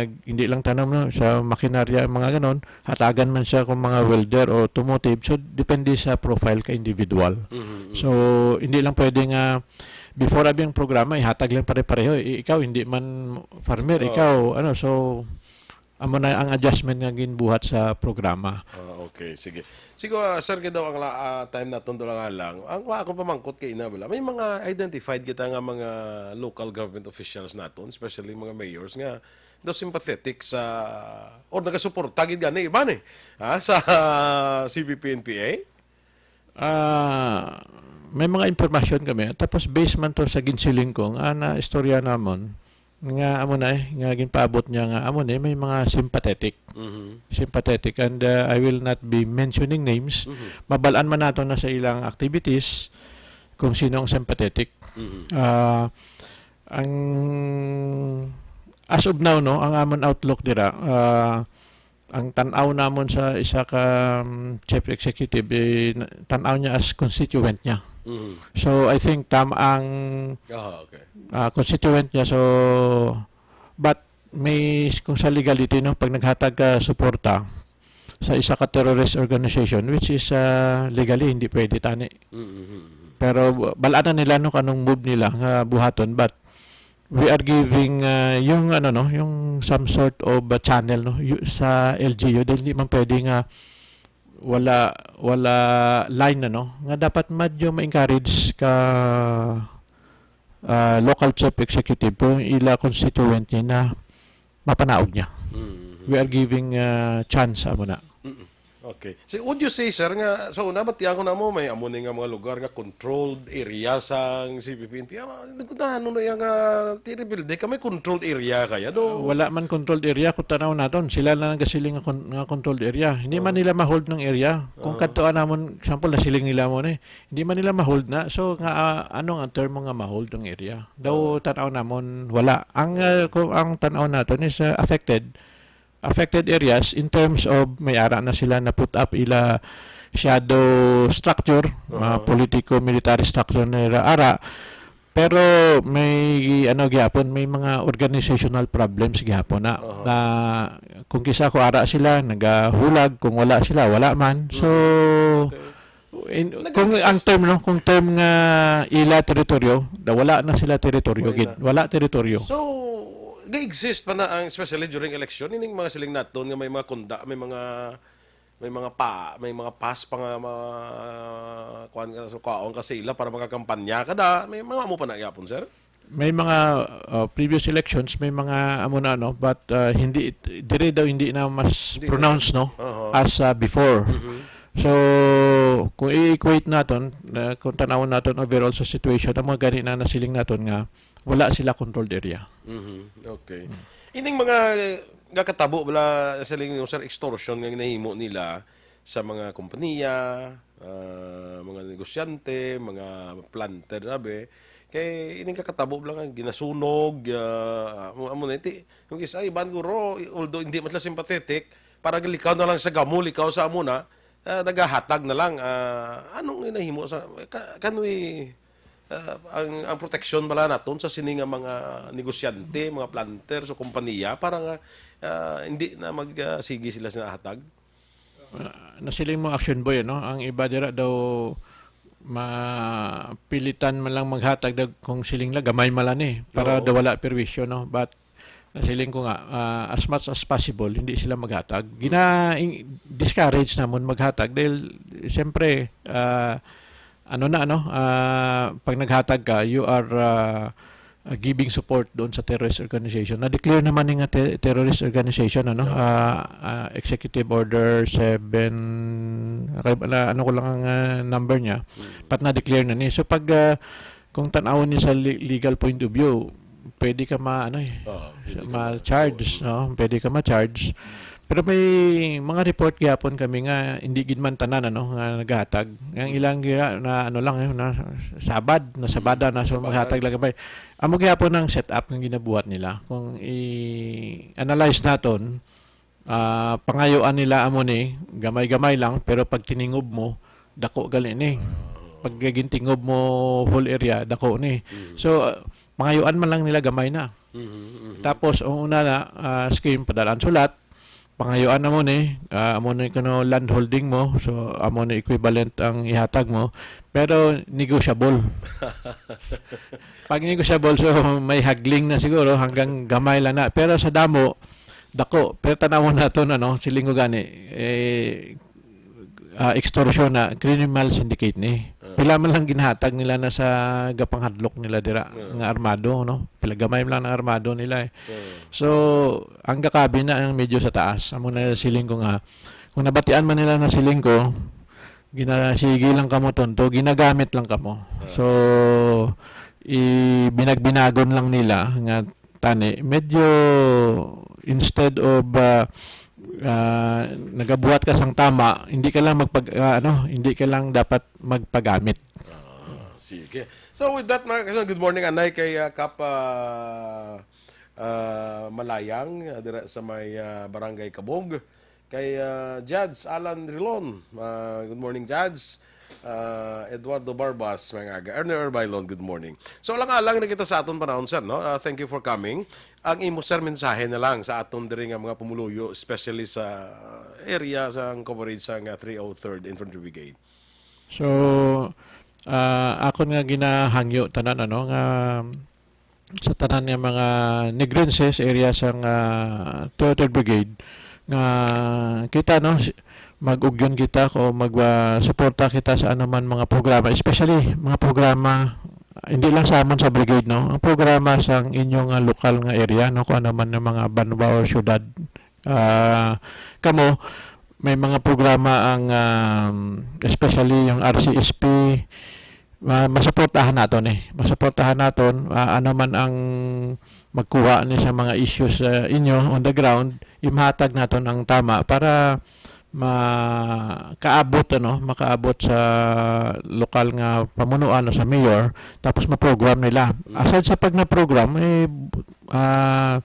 hindi lang tanom sa makinarya, mga ganon, hatagan man siya kung mga welder o automotive, so depende sa profile ka individual. So hindi lang pwede nga before abing programa ihatag lang pare-pareho, ikaw hindi man farmer, ikaw so amo na ang adjustment nga ginbuhat sa programa. Okay, sige. Siguro, sir, daw ang time na tondo lang. Ang ako pamangkot kay ina bala, may mga identified kita nga mga local government officials naton, especially mga mayors nga daw sympathetic sa or nagasuporta gid gani iba sa CBP-NPA. May mga impormasyon kami, tapos based man to sa ginsiling ko na istorya namon nga amo na nga ginpaabot niya nga amo may mga sympathetic. Sympathetic, and I will not be mentioning names. Mabalaan man nato na sa ilang activities kung sino ang sympathetic. Ang as of now ang amon outlook dira, ang tanaw namon sa isa ka chief executive, tanaw niya as constituent niya. So I think tama ang constituent niya, so but may kung sa legality no pag naghatag ka suporta sa isa ka terrorist organization which is legally hindi pwede tani. Pero balanan nila no kanong move nila nga buhaton but we are giving yung ano no yung some sort of channel no sa LGU dahil hindi man pwede nga wala line na no nga dapat medyo ma-encourage ka local chief executive kung ila constituent niya na mapanaog niya. We are giving chance amo na. Okay. So, would you say, sir, nga, so una, batiyan ko na mo, may amo nga mga lugar nga controlled area sa CPP-NP. Ano na yung terrible day ka, may controlled area kaya do? Wala man controlled area kung tanaw naton. Sila lang gasiling nga controlled area. Hindi man nila ma-hold ng area. Kung kadtuan namon, example, nasiling nila mo ni, hindi man nila ma-hold na. So, nga, ano ang term nga ma-hold ng area? Daw tanaw namon, wala. Kung ang tanaw naton is affected areas in terms of may ara na sila na put up ila shadow structure, politico-military structure na ara. Pero may ano gyapon, may mga organizational problems gyapon na, na kung kisa ko ara sila nagahulag, kung wala sila wala man. So kung ang term no, kung term nga ila teritoryo, wala na sila teritoryo, wala teritoryo. So, ga-exist pa na ang especially during election ining mga siling naton nga may mga kunda, may mga pass pa nga mga kuan ka sa kaon kasi ila para magakampanya kada may mga amo pa na gyapon, sir. May mga previous elections may mga amo na no but hindi dire daw hindi na mas pronounced no as before. So kung i-equate naton kung tanawon naton overall sa situation ang mga gani na nasiling naton nga wala sila controlled area. Okay. Ining mga gakatabo bala siling sir extortion nga nahimo nila sa mga kompanya, mga negosyante, mga planter sabi kay ining kakatabo bala nga ginasunog amo na iti yung isa iban guro although hindi man sila sympathetic para likaw na lang sa gamo likaw sa amo na nagahatag na lang anong inahimo sa can we ang proteksyon bala naton sa sininga mga negosyante, mga planters o kompanya para nga hindi na magsigi sila sa hatag. Nasiling mo action boy no, ang iba dira daw mapilitan man lang maghatag daw kung siling la gamay malan para daw wala perwisyo no, but nasiling ko nga as much as possible hindi sila maghatag. Discourage namon maghatag dahil siyempre pag naghatag ka, you are giving support doon sa terrorist organization. Na-declare naman nga terrorist organization, Executive Order 7, ano ko lang ang number niya, but na-declare na niya. So pag, kung tanawin niya sa legal point of view, pwede ka ma-charge, no? Pwede ka ma-charge. Pero may mga report gyapon kami nga hindi gid man tanan nga naghatag. Ang ilang na na sabada na so maghatag lang kami. Amo gyapon ang setup ng ginabuhat nila. Kung i-analyze naton pangayuan nila amo ni gamay-gamay lang pero pag tiningob mo dako gali ni. Pag gintingob mo whole area dako ni. So pangayuan man lang nila gamay na. Tapos ang una na scheme padalan sulat pangayuan na mo amo ni kuno land holding mo so amo ni equivalent ang ihatag mo pero negotiable. Pag negotiable so may hagling na siguro hanggang gamay lang na pero sa damo dako pero tanawon naton silingo gani extortion na criminal syndicate ni. Pila man lang ginhatag nila na sa gapanghadlok nila dira nga armado pila gamay lang ng armado nila So ang gakabi na ang medyo sa taas amo na siling ko nga kung nabatian man nila na siling ko ginasigi lang kamo tonto ginagamit lang kamo. So binagbinagon lang nila nga tani medyo instead of nagabuhat ka sang tama, hindi ka lang hindi ka lang dapat magpagamit. Sige. So with that mga kasan, good morning anay kay Kap Malayang dira sa may Barangay Kabog kay Judge Alan Rilon. Good morning Judge. Eduardo Barbas, mga aga. Erner Bailon, good morning. So, alang-alang na kita sa aton panahon, sir, no? Thank you for coming. Ang imo, sir, mensahe na lang sa aton diri nga mga pumuluyo, especially sa area sa coverage sa 303rd Infantry Brigade. So, ako nga ginahangyo tanan ano nga sa tanan nga mga Negrenses area sa 3rd Brigade nga kita no mag-ugyon kita o mag-suporta kita sa anuman mga programa, especially mga programa hindi lang sa amon sa brigade no, ang programa sa inyong lokal nga area no kung anuman ng mga banwa or syudad. Kamo may mga programa ang especially yung RCSP masuportahan naton masuportahan naton ano man ang magkuha ni sa mga issues inyo on the ground imahatag naton ang tama para makaabot sa lokal nga pamunuan o sa mayor tapos ma-program nila aside sa pag na-program ang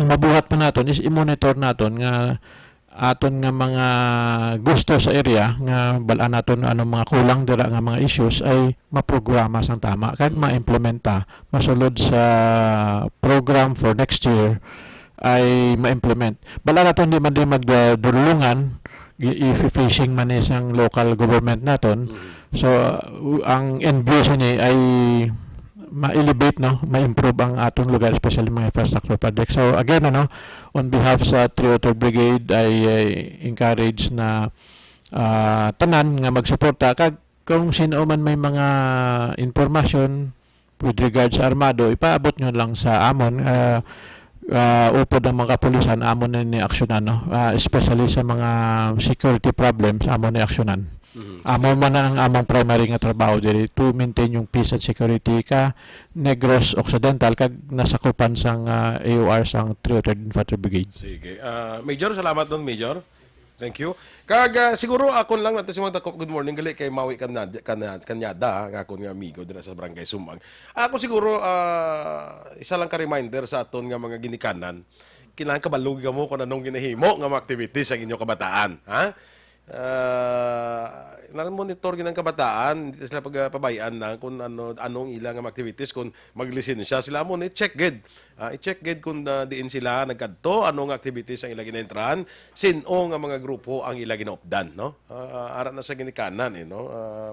mabuhat pa naton is i-monitor naton nga aton nga mga gusto sa area nga balaan naton anong mga kulang dira nga mga issues ay maprograma sang tama kag ma-implementa masulod sa program for next year ay ma-implement. Bala naton di man magdulungan i-facing man isang local government naton. So ang end view niya ay ma-elevate no, ma-improve ang atong lugar especially mga infrastructure projects. So again on behalf sa 303rd Brigade ay encourage na tanan nga magsuporta kag kung sino man may mga information with regards sa armado ipaabot nyo lang sa amon upod ang mga kapulisan amon na ni-aksyonan no? Especially sa mga security problems amon ni-aksyonan. Amon man ang among primary nga trabaho diri to maintain yung peace and security ka Negros Occidental kag nasakupan sang AOR sang 303rd Infantry Brigade. Sige. Major, salamat doon, Major. Thank you. Kag siguro akon lang natin si mga good morning gali kay Maui Kanyada nga akon nga amigo dira sa Barangay Sumang. Ako siguro isa lang ka reminder sa aton nga mga ginikanan. Kinahanglan kabalog mo kung anong ginahimo nga mga activities sa inyong kabataan, ha? Monitor ginang kabataan hindi sila pagpabayaan na kung anong ilang activities kung maglisensya sila mo i-check gid i-check gid kung diin sila nagkadto anong activities ang ilang ginentran sino nga mga grupo ang ilang ginaupdan no ara na sa ginikanan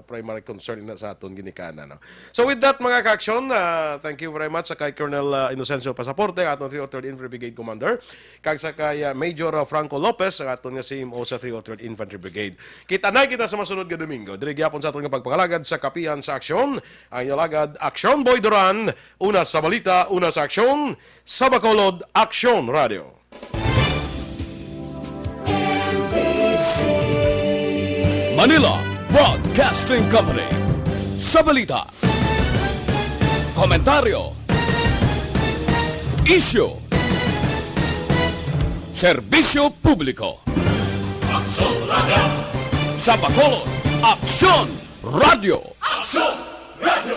primary concern na sa aton ginikanan no? So with that mga ka-aksyon thank you very much sa kay Colonel Inocencio Pasaporte aton 303rd Infantry Brigade Commander kag sa kay Major Franco Lopez ang aton nga CMO sa 303rd Infantry Brigade. Kita sa masunod nga Domingo. Diri gyapon sa aton nga pagpangalagad sa kapihan sa aksyon. Ang ilagad Aksyon Boy Duran, una sa balita, una sa aksyon, sa Bacolod Aksyon Radio. Manila Broadcasting Company. Sa balita, komentaryo, issue, serbisyo publiko. Sa Bacolod, Aksyon Radio! Aksyon Radio!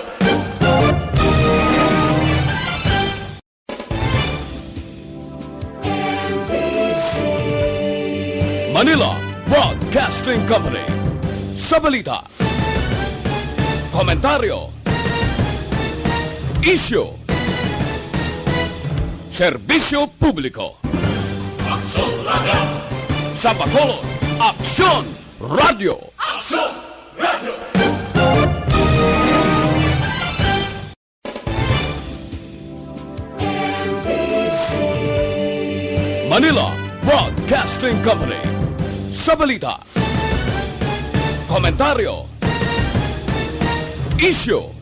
Manila Broadcasting Company. Sa balita, komentaryo, issue, serbisyo publiko. Aksyon Radio! Sa Bacolod, Aksyon Radio! Aksyon Radio! Manila Broadcasting Company. Sa balita, komentaryo, issue,